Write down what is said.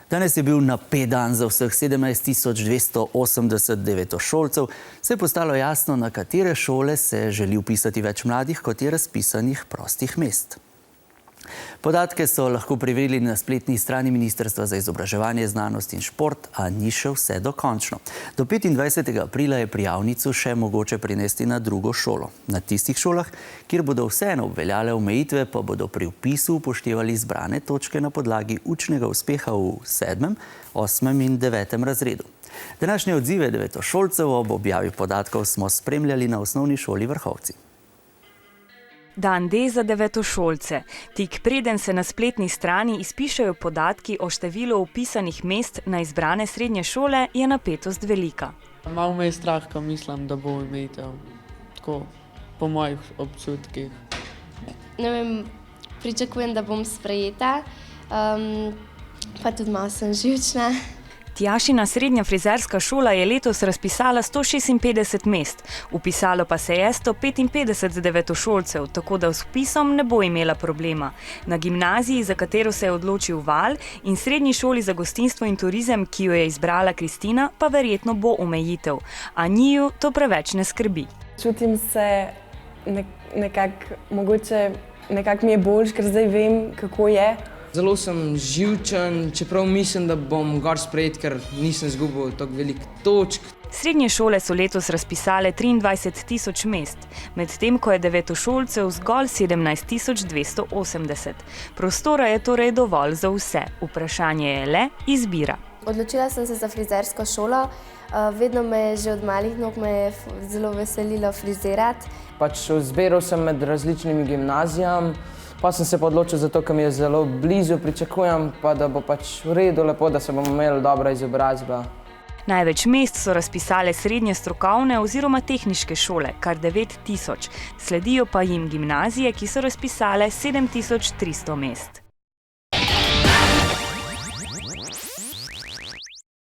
Danes je bil napet dan za vseh 17.280 devetošolcev. Se je postalo jasno, na katere šole se želi vpisati več mladih, kot je razpisanih prostih mest. Podatke so lahko preverili na spletni strani Ministrstva za izobraževanje, znanost in šport, a ni še vse dokončno. Do 25. aprila je prijavnico še mogoče prinesti na drugo šolo. Na tistih šolah, kjer bodo vseeno obveljale omejitve, pa bodo pri vpisu upoštevali zbrane točke na podlagi učnega uspeha v 7., 8. in 9. razredu. Današnje odzive devetošolcev ob objavi podatkov smo spremljali na osnovni šoli Vrhovci. Dan D za devetošolce. Tik preden se na spletni strani izpišejo podatki o številu vpisanih mest na izbrane srednje šole, je napetost velika. Malo me je strah, ko mislim, da bo omejitev. Tako, po mojih občutkih. Ne vem, pričakujem, da bom sprejeta, pa tudi malo sem živčna. Tjašina srednja frizerska šola je letos razpisala 156 mest, vpisalo pa se je 155 devetošolcev, tako da s vpisom ne bo imela problema. Na gimnaziji, za katero se je odločil Val, in srednji šoli za gostinstvo in turizem, ki jo je izbrala Kristina, pa verjetno bo omejitev, a njiju to preveč ne skrbi. Čutim se mogoče nekako mi je boljš, ker zdaj vem, kako je. Zelo sem živčen, čeprav mislim, da bom gor sprejet, ker nisem izgubil tako veliko točk. Srednje šole so letos razpisale 23.000 mest, medtem ko je devetošolcev zgolj 17.280. Prostora je torej dovolj za vse. Vprašanje je le izbira. Odločila sem se za frizersko šolo. Vedno me je že od malih nog zelo veselilo frizirati. Zbiral sem med različnimi gimnazijami. Pa sem se odločil zato, ker mi je zelo blizu, pričakujem pa, da bo v redu, lepo, da se bomo imeli dobra izobrazba. Največ mest so razpisale srednje strokovne oziroma tehniške šole, kar 9.000. Sledijo pa jim gimnazije, ki so razpisale 7.300 mest.